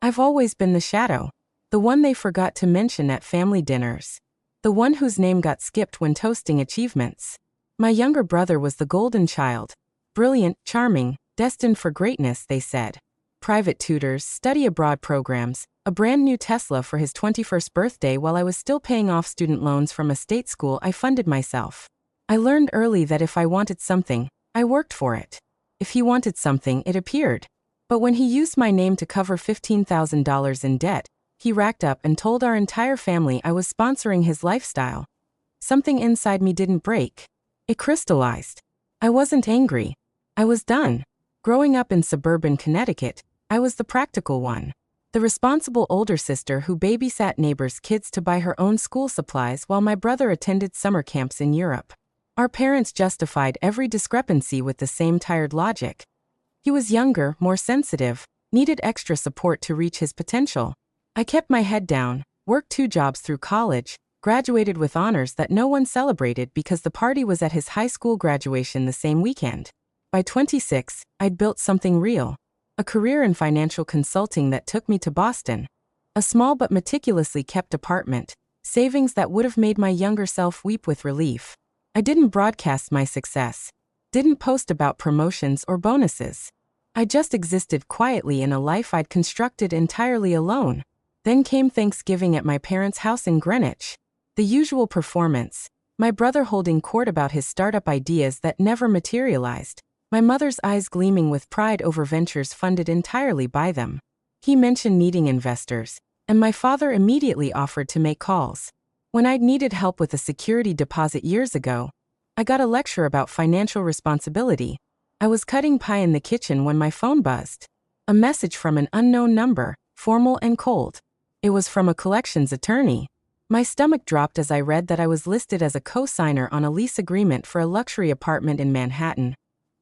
I've always been the shadow. The one they forgot to mention at family dinners. The one whose name got skipped when toasting achievements. My younger brother was the golden child. Brilliant, charming, destined for greatness, they said. Private tutors, study abroad programs, a brand new Tesla for his 21st birthday while I was still paying off student loans from a state school I funded myself. I learned early that if I wanted something, I worked for it. If he wanted something, it appeared. But when he used my name to cover $15,000 in debt, he racked up and told our entire family I was sponsoring his lifestyle. Something inside me didn't break. It crystallized. I wasn't angry. I was done. Growing up in suburban Connecticut, I was the practical one. The responsible older sister who babysat neighbors' kids to buy her own school supplies while my brother attended summer camps in Europe. Our parents justified every discrepancy with the same tired logic. He was younger, more sensitive, needed extra support to reach his potential. I kept my head down, worked 2 jobs through college, graduated with honors that no one celebrated because the party was at his high school graduation the same weekend. By 26, I'd built something real. A career in financial consulting that took me to Boston. A small but meticulously kept apartment, savings that would have made my younger self weep with relief. I didn't broadcast my success. Didn't post about promotions or bonuses. I just existed quietly in a life I'd constructed entirely alone. Then came Thanksgiving at my parents' house in Greenwich. The usual performance. My brother holding court about his startup ideas that never materialized. My mother's eyes gleaming with pride over ventures funded entirely by them. He mentioned needing investors, and my father immediately offered to make calls. When I'd needed help with a security deposit years ago, I got a lecture about financial responsibility. I was cutting pie in the kitchen when my phone buzzed. A message from an unknown number, formal and cold. It was from a collections attorney. My stomach dropped as I read that I was listed as a co-signer on a lease agreement for a luxury apartment in Manhattan.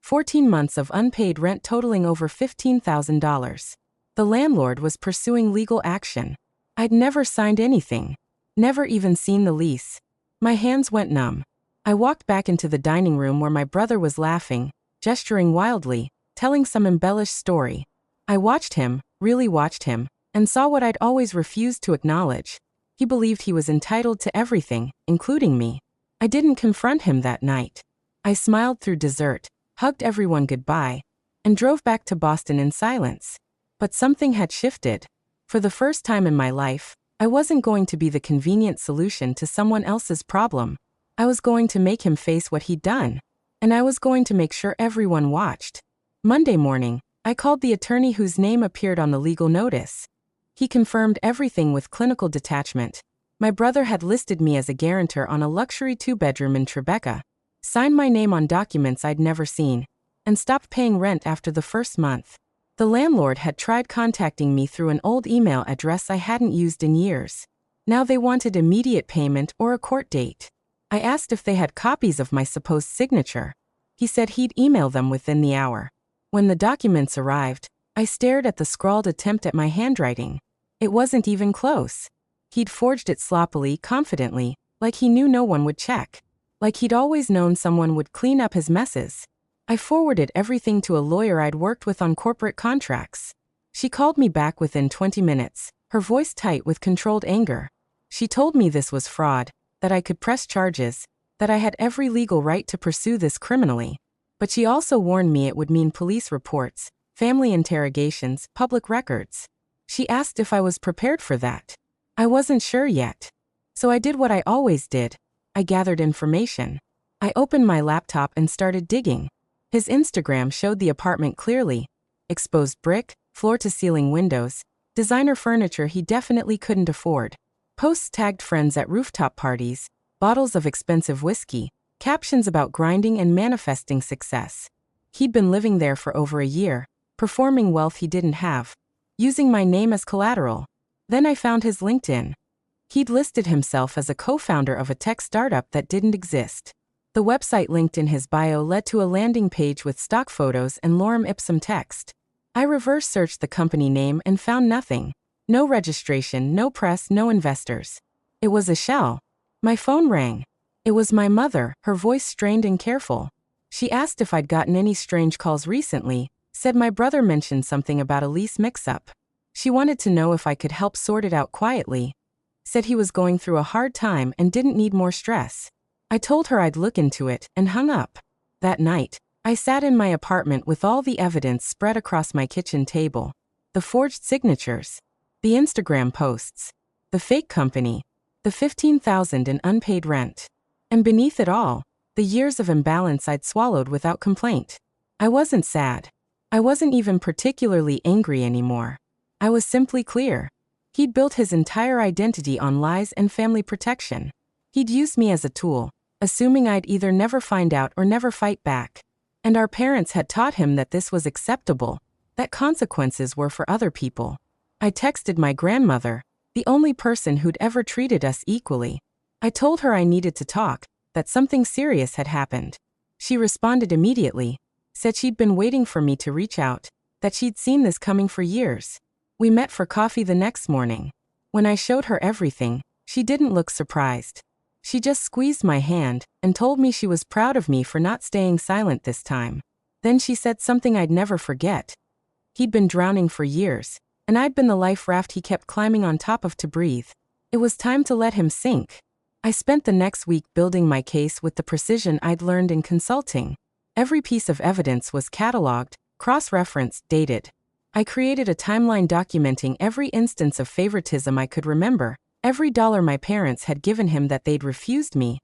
14 months of unpaid rent totaling over $15,000. The landlord was pursuing legal action. I'd never signed anything. Never even seen the lease. My hands went numb. I walked back into the dining room where my brother was laughing, gesturing wildly, telling some embellished story. I watched him, really watched him, and saw what I'd always refused to acknowledge. He believed he was entitled to everything, including me. I didn't confront him that night. I smiled through dessert, hugged everyone goodbye, and drove back to Boston in silence. But something had shifted. For the first time in my life, I wasn't going to be the convenient solution to someone else's problem. I was going to make him face what he'd done. And I was going to make sure everyone watched. Monday morning, I called the attorney whose name appeared on the legal notice. He confirmed everything with clinical detachment. My brother had listed me as a guarantor on a luxury 2-bedroom in Tribeca, signed my name on documents I'd never seen, and stopped paying rent after the first month. The landlord had tried contacting me through an old email address I hadn't used in years. Now they wanted immediate payment or a court date. I asked if they had copies of my supposed signature. He said he'd email them within the hour. When the documents arrived, I stared at the scrawled attempt at my handwriting. It wasn't even close. He'd forged it sloppily, confidently, like he knew no one would check. Like he'd always known someone would clean up his messes. I forwarded everything to a lawyer I'd worked with on corporate contracts. She called me back within 20 minutes, her voice tight with controlled anger. She told me this was fraud, that I could press charges, that I had every legal right to pursue this criminally. But she also warned me it would mean police reports, family interrogations, public records. She asked if I was prepared for that. I wasn't sure yet. So I did what I always did. I gathered information. I opened my laptop and started digging. His Instagram showed the apartment clearly. Exposed brick, floor-to-ceiling windows, designer furniture he definitely couldn't afford. Posts tagged friends at rooftop parties, bottles of expensive whiskey, captions about grinding and manifesting success. He'd been living there for over a year, performing wealth he didn't have, using my name as collateral. Then I found his LinkedIn. He'd listed himself as a co-founder of a tech startup that didn't exist. The website linked in his bio led to a landing page with stock photos and lorem ipsum text. I reverse searched the company name and found nothing. No registration, no press, no investors. It was a shell. My phone rang. It was my mother, her voice strained and careful. She asked if I'd gotten any strange calls recently, said my brother mentioned something about a lease mix-up. She wanted to know if I could help sort it out quietly. Said he was going through a hard time and didn't need more stress. I told her I'd look into it and hung up. That night, I sat in my apartment with all the evidence spread across my kitchen table. The forged signatures, the Instagram posts, the fake company, the $15,000 in unpaid rent. And beneath it all, the years of imbalance I'd swallowed without complaint. I wasn't sad. I wasn't even particularly angry anymore. I was simply clear. He'd built his entire identity on lies and family protection. He'd used me as a tool, assuming I'd either never find out or never fight back. And our parents had taught him that this was acceptable, that consequences were for other people. I texted my grandmother, the only person who'd ever treated us equally. I told her I needed to talk, that something serious had happened. She responded immediately, said she'd been waiting for me to reach out, that she'd seen this coming for years. We met for coffee the next morning. When I showed her everything, she didn't look surprised. She just squeezed my hand and told me she was proud of me for not staying silent this time. Then she said something I'd never forget. He'd been drowning for years, and I'd been the life raft he kept climbing on top of to breathe. It was time to let him sink. I spent the next week building my case with the precision I'd learned in consulting. Every piece of evidence was cataloged, cross-referenced, dated. I created a timeline documenting every instance of favoritism I could remember, every dollar my parents had given him that they'd refused me,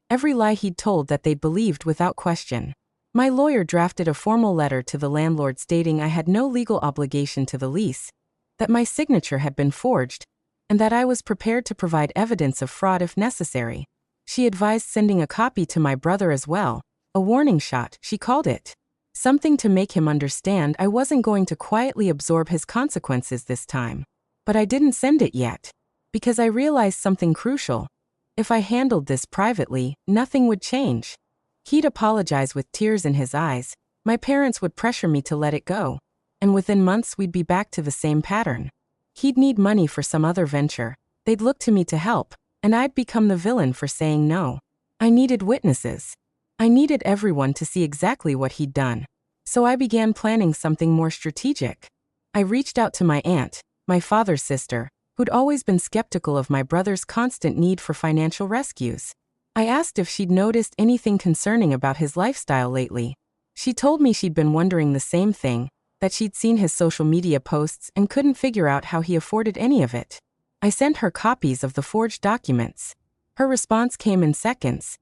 every lie he'd told that they'd believed without question. My lawyer drafted a formal letter to the landlord stating I had no legal obligation to the lease, that my signature had been forged, and that I was prepared to provide evidence of fraud if necessary. She advised sending a copy to my brother as well, a warning shot, she called it. Something to make him understand I wasn't going to quietly absorb his consequences this time. But I didn't send it yet, because I realized something crucial. If I handled this privately, nothing would change. He'd apologize with tears in his eyes, my parents would pressure me to let it go, and within months we'd be back to the same pattern. He'd need money for some other venture, they'd look to me to help, and I'd become the villain for saying no. I needed witnesses. I needed everyone to see exactly what he'd done. So I began planning something more strategic. I reached out to my aunt, my father's sister, who'd always been skeptical of my brother's constant need for financial rescues. I asked if she'd noticed anything concerning about his lifestyle lately. She told me she'd been wondering the same thing, that she'd seen his social media posts and couldn't figure out how he afforded any of it. I sent her copies of the forged documents. Her response came in seconds.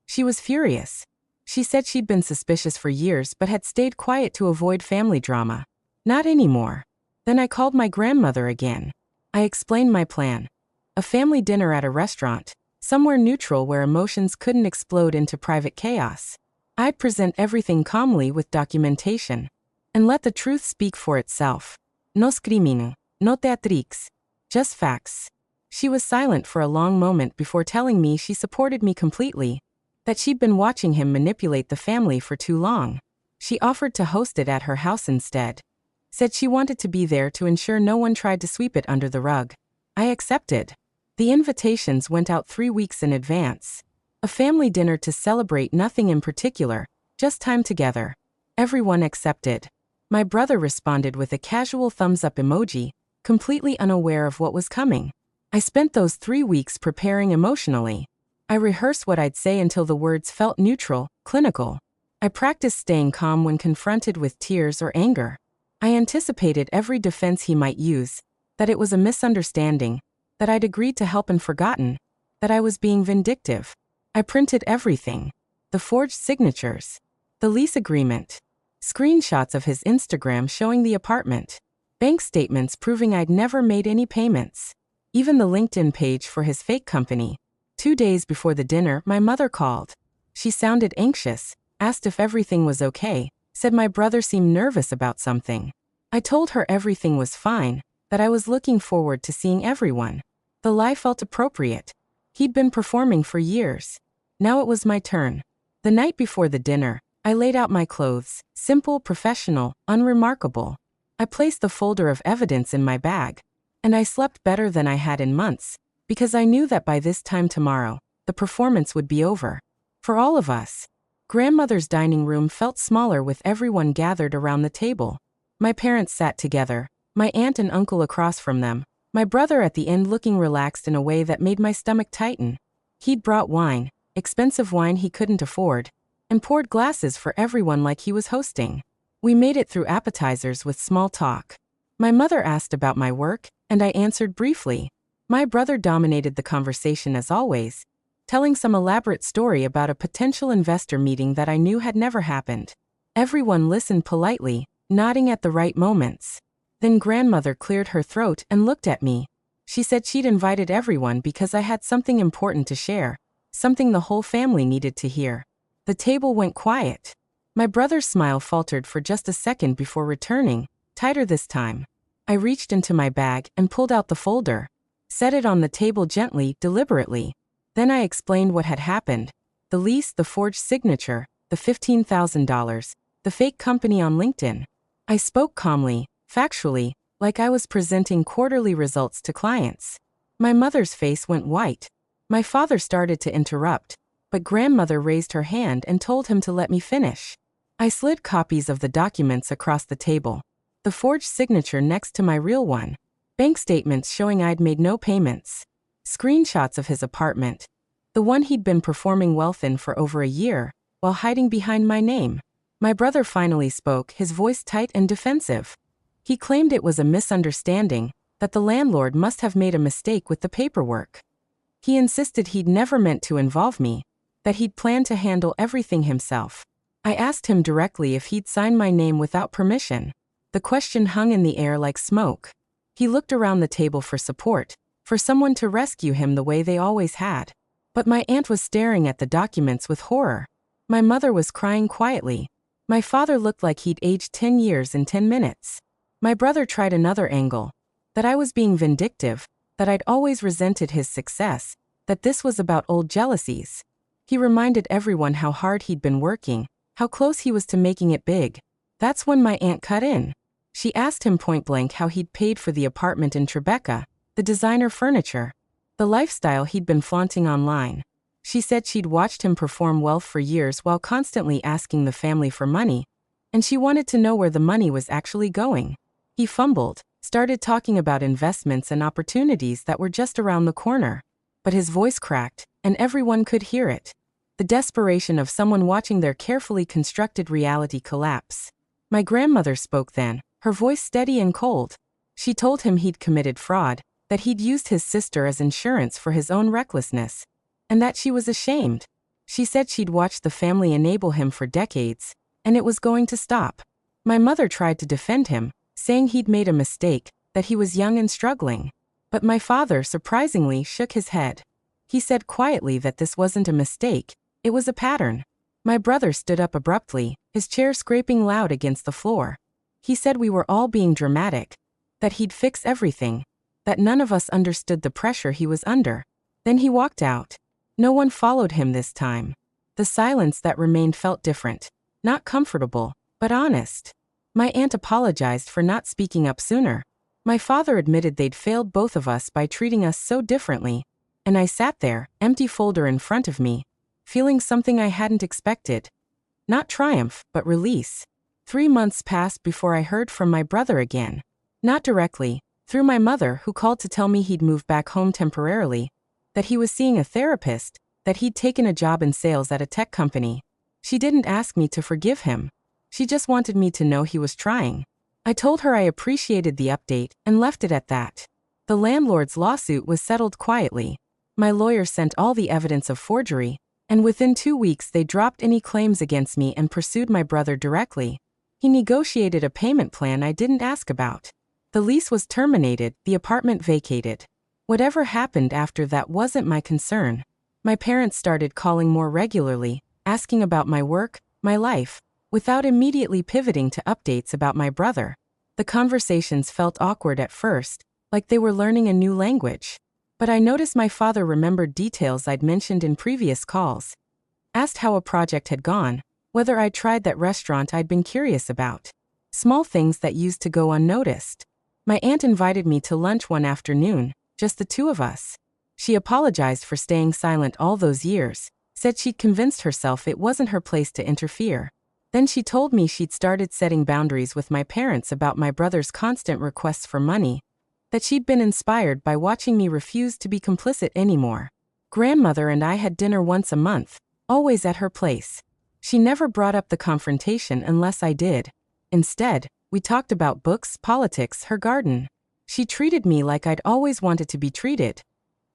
She was furious. She said she'd been suspicious for years but had stayed quiet to avoid family drama. Not anymore. Then I called my grandmother again. I explained my plan. A family dinner at a restaurant, somewhere neutral where emotions couldn't explode into private chaos. I'd present everything calmly with documentation, and let the truth speak for itself. No screaming, no theatrics, just facts. She was silent for a long moment before telling me she supported me completely, that she'd been watching him manipulate the family for too long. She offered to host it at her house instead. Said she wanted to be there to ensure no one tried to sweep it under the rug. I accepted. The invitations went out 3 weeks in advance. A family dinner to celebrate nothing in particular, just time together. Everyone accepted. My brother responded with a casual thumbs-up emoji, completely unaware of what was coming. I spent those 3 weeks preparing emotionally. I rehearsed what I'd say until the words felt neutral, clinical. I practiced staying calm when confronted with tears or anger. I anticipated every defense he might use, that it was a misunderstanding, that I'd agreed to help and forgotten, that I was being vindictive. I printed everything. The forged signatures, the lease agreement, screenshots of his Instagram showing the apartment, bank statements proving I'd never made any payments, even the LinkedIn page for his fake company. 2 days before the dinner, my mother called. She sounded anxious, asked if everything was okay, said my brother seemed nervous about something. I told her everything was fine, that I was looking forward to seeing everyone. The lie felt appropriate. He'd been performing for years. Now it was my turn. The night before the dinner, I laid out my clothes, simple, professional, unremarkable. I placed the folder of evidence in my bag, and I slept better than I had in months, because I knew that by this time tomorrow, the performance would be over. For all of us. Grandmother's dining room felt smaller with everyone gathered around the table. My parents sat together, my aunt and uncle across from them, my brother at the end looking relaxed in a way that made my stomach tighten. He'd brought wine, expensive wine he couldn't afford, and poured glasses for everyone like he was hosting. We made it through appetizers with small talk. My mother asked about my work, and I answered briefly. My brother dominated the conversation as always, telling some elaborate story about a potential investor meeting that I knew had never happened. Everyone listened politely, nodding at the right moments. Then grandmother cleared her throat and looked at me. She said she'd invited everyone because I had something important to share, something the whole family needed to hear. The table went quiet. My brother's smile faltered for just a second before returning, tighter this time. I reached into my bag and pulled out the folder, set it on the table gently, deliberately. Then I explained what had happened: the lease, the forged signature, the $15,000, the fake company on LinkedIn. I spoke calmly, factually, like I was presenting quarterly results to clients. My mother's face went white. My father started to interrupt, but grandmother raised her hand and told him to let me finish. I slid copies of the documents across the table, the forged signature next to my real one, bank statements showing I'd made no payments, screenshots of his apartment, the one he'd been performing wealth in for over a year, while hiding behind my name. My brother finally spoke, his voice tight and defensive. He claimed it was a misunderstanding, that the landlord must have made a mistake with the paperwork. He insisted he'd never meant to involve me, that he'd planned to handle everything himself. I asked him directly if he'd signed my name without permission. The question hung in the air like smoke. He looked around the table for support, for someone to rescue him the way they always had. But my aunt was staring at the documents with horror. My mother was crying quietly. My father looked like he'd aged 10 years in 10 minutes. My brother tried another angle, that I was being vindictive, that I'd always resented his success, that this was about old jealousies. He reminded everyone how hard he'd been working, how close he was to making it big. That's when my aunt cut in. She asked him point blank how he'd paid for the apartment in Tribeca, the designer furniture, the lifestyle he'd been flaunting online. She said she'd watched him perform wealth for years while constantly asking the family for money, and she wanted to know where the money was actually going. He fumbled, started talking about investments and opportunities that were just around the corner. But his voice cracked, and everyone could hear it. The desperation of someone watching their carefully constructed reality collapse. My grandmother spoke then, her voice steady and cold. She told him he'd committed fraud, that he'd used his sister as insurance for his own recklessness, and that she was ashamed. She said she'd watched the family enable him for decades, and it was going to stop. My mother tried to defend him, saying he'd made a mistake, that he was young and struggling. But my father surprisingly shook his head. He said quietly that this wasn't a mistake, it was a pattern. My brother stood up abruptly, his chair scraping loud against the floor. He said we were all being dramatic, that he'd fix everything, that none of us understood the pressure he was under. Then he walked out. No one followed him this time. The silence that remained felt different, not comfortable, but honest. My aunt apologized for not speaking up sooner. My father admitted they'd failed both of us by treating us so differently, and I sat there, empty folder in front of me, feeling something I hadn't expected. Not triumph, but release. 3 months passed before I heard from my brother again. Not directly, through my mother, who called to tell me he'd moved back home temporarily, that he was seeing a therapist, that he'd taken a job in sales at a tech company. She didn't ask me to forgive him. She just wanted me to know he was trying. I told her I appreciated the update and left it at that. The landlord's lawsuit was settled quietly. My lawyer sent all the evidence of forgery, and within 2 weeks they dropped any claims against me and pursued my brother directly. He negotiated a payment plan I didn't ask about. The lease was terminated, the apartment vacated. Whatever happened after that wasn't my concern. My parents started calling more regularly, asking about my work, my life, without immediately pivoting to updates about my brother. The conversations felt awkward at first, like they were learning a new language. But I noticed my father remembered details I'd mentioned in previous calls. Asked how a project had gone, whether I'd tried that restaurant I'd been curious about. Small things that used to go unnoticed. My aunt invited me to lunch one afternoon, just the two of us. She apologized for staying silent all those years, said she'd convinced herself it wasn't her place to interfere. Then she told me she'd started setting boundaries with my parents about my brother's constant requests for money, that she'd been inspired by watching me refuse to be complicit anymore. Grandmother and I had dinner once a month, always at her place. She never brought up the confrontation unless I did. Instead, we talked about books, politics, her garden. She treated me like I'd always wanted to be treated.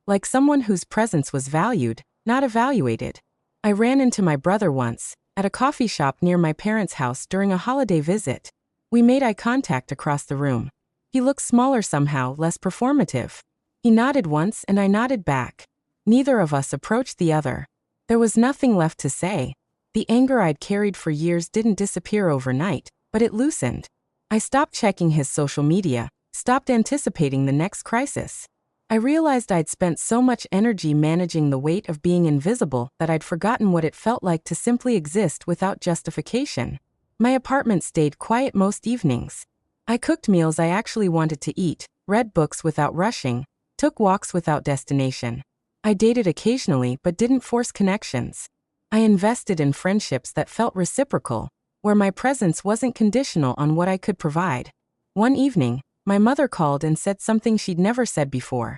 Like someone whose presence was valued, not evaluated. I ran into my brother once, at a coffee shop near my parents' house during a holiday visit. We made eye contact across the room. He looked smaller somehow, less performative. He nodded once and I nodded back. Neither of us approached the other. There was nothing left to say. The anger I'd carried for years didn't disappear overnight, but it loosened. I stopped checking his social media, stopped anticipating the next crisis. I realized I'd spent so much energy managing the weight of being invisible that I'd forgotten what it felt like to simply exist without justification. My apartment stayed quiet most evenings. I cooked meals I actually wanted to eat, read books without rushing, took walks without destination. I dated occasionally but didn't force connections. I invested in friendships that felt reciprocal, where my presence wasn't conditional on what I could provide. One evening, my mother called and said something she'd never said before.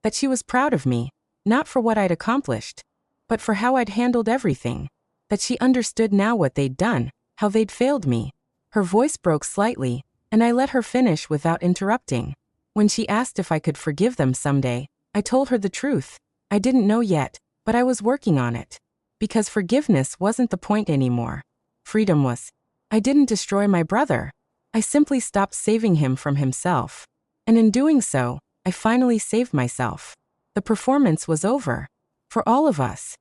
That she was proud of me, not for what I'd accomplished, but for how I'd handled everything. That she understood now what they'd done, how they'd failed me. Her voice broke slightly, and I let her finish without interrupting. When she asked if I could forgive them someday, I told her the truth. I didn't know yet, but I was working on it. Because forgiveness wasn't the point anymore. Freedom was. I didn't destroy my brother. I simply stopped saving him from himself. And in doing so, I finally saved myself. The performance was over. For all of us.